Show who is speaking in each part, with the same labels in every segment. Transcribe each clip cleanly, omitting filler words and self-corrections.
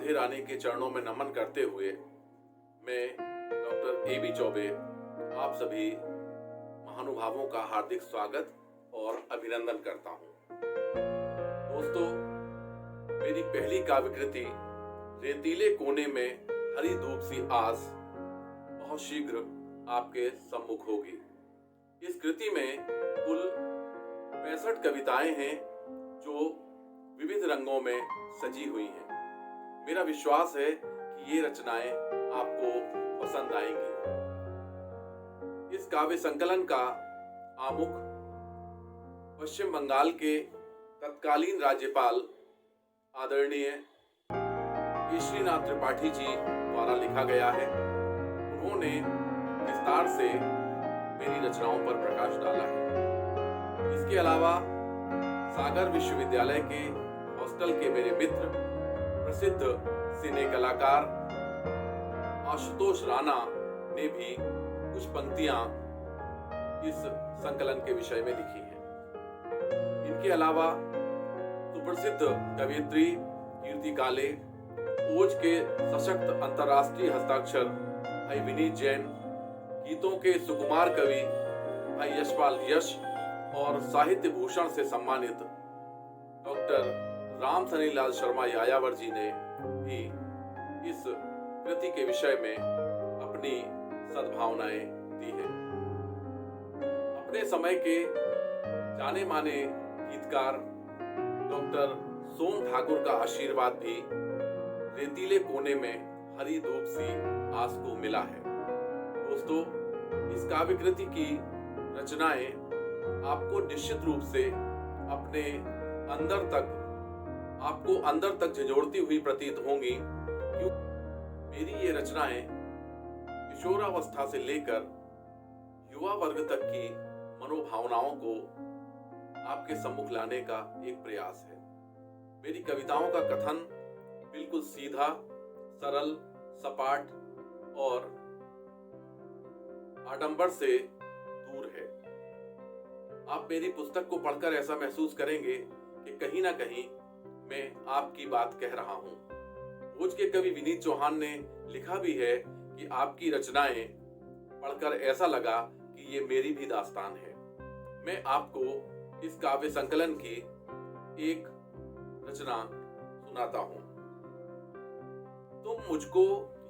Speaker 1: राधे रानी के चरणों में नमन करते हुए मैं डॉक्टर ए बी चौबे आप सभी महानुभावों का हार्दिक स्वागत और अभिनंदन करता हूँ। दोस्तों, मेरी पहली काव्य कृति रेतीले कोने में हरी धूप सी आस बहुत शीघ्र आपके सम्मुख होगी। इस कृति में कुल 65 कविताएं हैं जो विविध रंगों में सजी हुई हैं। मेरा विश्वास है कि ये रचनाएं आपको पसंद आएंगी। इस काव्य संकलन का आमुख पश्चिम बंगाल के तत्कालीन राज्यपाल आदरणीय केशरीनाथ त्रिपाठी जी द्वारा लिखा गया है। उन्होंने विस्तार से मेरी रचनाओं पर प्रकाश डाला है। इसके अलावा सागर विश्वविद्यालय के हॉस्टल के मेरे मित्र प्रसिद्ध सिने कलाकार आशुतोष राणा ने भी कुछ पंक्तियां इस संकलन के विषय में लिखी हैं। इनके अलावा सुप्रसिद्ध कवयित्री कीर्ति काले, ओज के सशक्त अंतर्राष्ट्रीय हस्ताक्षर भाई विनीत जैन, गीतों के सुकुमार कवि भाई यशपाल यश और साहित्य भूषण से सम्मानित डॉक्टर राम सनीलाल शर्मा यायावर जी ने भी इस कृति के विषय में अपनी सद्भावनाएं दी हैं। अपने समय के जाने माने गीतकार डॉक्टर सोम ठाकुर का आशीर्वाद भी रेतीले कोने में हरी धूप सी आस को मिला है। दोस्तों, इस काव्य कृति की रचनाएं आपको निश्चित रूप से अपने अंदर तक झंझोड़ती हुई प्रतीत होंगी, क्यों मेरी ये रचनाएं किशोरावस्था से लेकर युवा वर्ग तक की मनोभावनाओं को आपके सम्मुख लाने का एक प्रयास है। मेरी कविताओं का कथन बिल्कुल सीधा, सरल, सपाट और आडंबर से दूर है। आप मेरी पुस्तक को पढ़कर ऐसा महसूस करेंगे कि कहीं ना कहीं मैं आपकी बात कह रहा हूं। भोज के कवि विनीत चौहान ने लिखा भी है कि आपकी रचनाएं पढ़कर ऐसा लगा कि ये मेरी भी दास्तान है। मैं आपको इस काव्य संकलन की एक रचना सुनाता हूं। तुम मुझको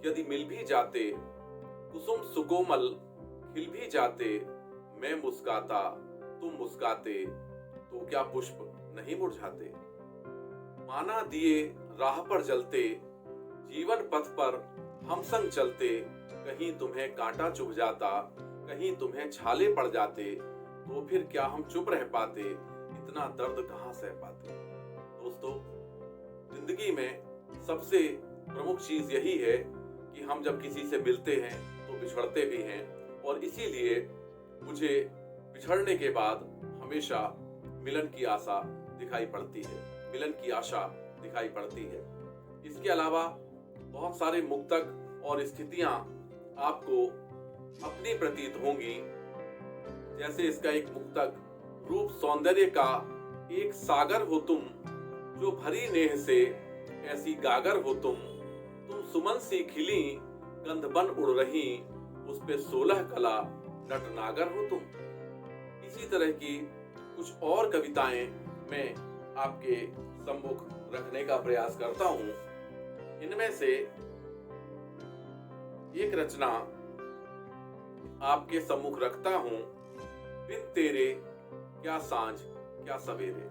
Speaker 1: यदि मिल भी जाते, कुसुम सुकोमल खिल भी जाते, मैं मुस्काता तुम मुस्काते, तो क्या पुष्प नहीं मुरझाते। माना दिए राह पर जलते, जीवन पथ पर हम संग चलते, कहीं तुम्हें कांटा चुभ जाता, कहीं तुम्हें छाले पड़ जाते, तो फिर क्या हम चुप रह पाते, इतना दर्द कहां सह पाते। दोस्तों, जिंदगी में सबसे प्रमुख चीज यही है कि हम जब किसी से मिलते हैं तो बिछड़ते भी हैं, और इसीलिए मुझे बिछड़ने के बाद हमेशा मिलन की आशा दिखाई पड़ती है, मिलन की आशा दिखाई पड़ती है। इसके अलावा बहुत सारे मुक्तक और स्थितियां आपको अपनी प्रतीत होंगी। जैसे इसका एक मुक्तक, रूप सौंदर्य का एक सागर हो तुम, जो भरी नेह से ऐसी गागर हो तुम सुमन सी खिली, गंध बन उड़ रही, उस पे 16 कला नटनागर हो तुम। इसी तरह की कुछ और कविताएं मैं आपके सम्मुख रखने का प्रयास करता हूं। इनमें से एक रचना आपके सम्मुख रखता हूं। बिन तेरे क्या सांझ क्या सवेरे,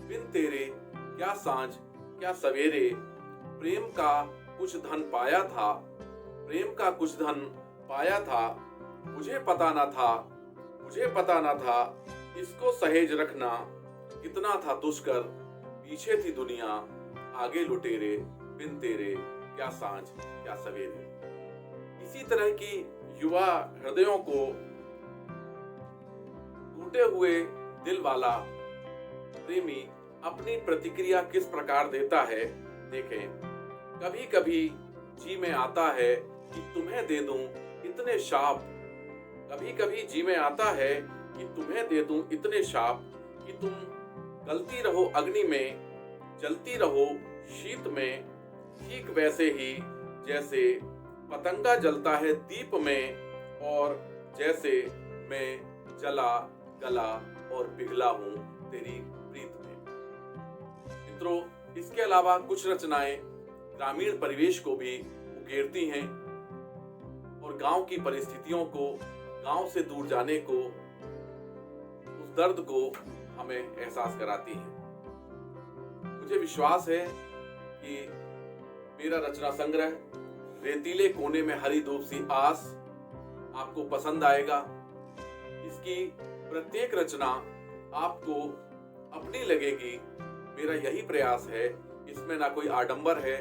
Speaker 1: बिन तेरे क्या सांझ क्या सवेरे, प्रेम का कुछ धन पाया था, प्रेम का कुछ धन पाया था, मुझे पता न था, मुझे पता न था, इसको सहेज रखना कितना था दुष्कर, पीछे थी दुनिया आगे लुटेरे, बिन तेरे क्या सांझ क्या सवेरे। इसी तरह की युवा हृदयों को टूटे हुए दिल वाला प्रेमी अपनी प्रतिक्रिया किस प्रकार देता है, देखें। कभी कभी जी में आता है कि तुम्हें दे दूं इतने शाप, कभी कभी जी में आता है कि तुम्हें दे दूं इतने शाप, कि तुम गलती रहो अग्नि में, जलती रहो शीत में, ठीक वैसे ही जैसे पतंगा जलता है दीप में, और जैसे मैं जला गला और पिघला हूं तेरी प्रीत में। मित्रों, इसके अलावा कुछ रचनाएं ग्रामीण परिवेश को भी उकेरती हैं और गांव की परिस्थितियों को, गांव से दूर जाने को, उस दर्द को हमें एहसास कराती हैं। मुझे विश्वास है कि मेरा रचना संग्रह रेतीले कोने में हरी धूप सी आस आपको पसंद आएगा। इसकी प्रत्येक रचना आपको अपनी लगेगी। मेरा यही प्रयास है। इसमें ना कोई आडंबर है,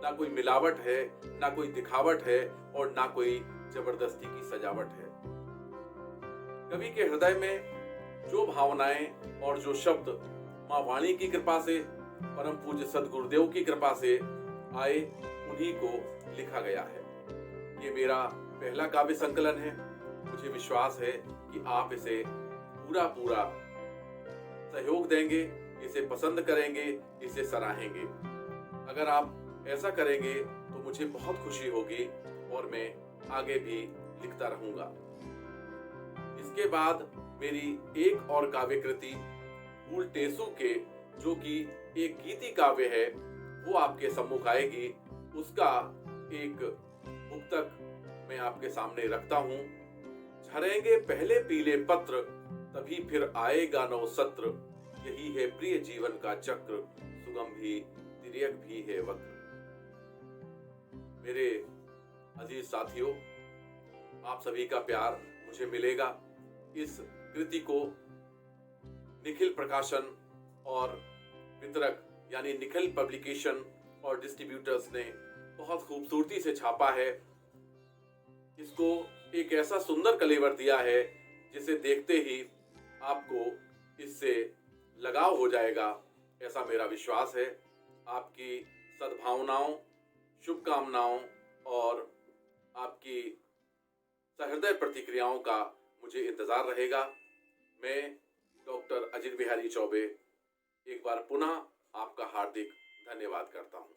Speaker 1: ना कोई मिलावट है, ना कोई दिखावट है और ना कोई जबरदस्ती की सजावट है। कवि के हृदय में जो भावनाएं और जो शब्द माँ वाणी की कृपा से, परम पूज्य सद्गुरुदेव की कृपा से आए, उन्हीं को लिखा गया है। ये मेरा पहला काव्य संकलन है। मुझे विश्वास है कि आप इसे पूरा सहयोग देंगे, इसे पसंद करेंगे, इसे सराहेंगे। अगर आप ऐसा करेंगे तो मुझे बहुत खुशी होगी और मैं आगे भी लिखता रहूंगा। इसके बाद मेरी एक और काव्य कृति फूल टेसू के, जो कि एक गीति काव्य है, वो आपके सम्मुख आएगी। उसका एक मुक्तक मैं आपके सामने रखता हूं। झरेंगे पहले पीले पत्र, तभी फिर आएगा नव सत्र। यही है प्रिय जीवन का चक्र, सुगम भी तिर्यक भी है वक्र। मेरे अजीज साथियों, आप सभी का प्यार मुझे मिलेगा। इस कृति को निखिल प्रकाशन और वितरक यानी निखिल पब्लिकेशन और डिस्ट्रीब्यूटर्स ने बहुत खूबसूरती से छापा है। इसको एक ऐसा सुंदर कलेवर दिया है जिसे देखते ही आपको इससे लगाव हो जाएगा, ऐसा मेरा विश्वास है। आपकी सद्भावनाओं, शुभकामनाओं और आपकी सहृदय प्रतिक्रियाओं का मुझे इंतजार रहेगा। मैं डॉक्टर अजित बिहारी चौबे एक बार पुनः आपका हार्दिक धन्यवाद करता हूं।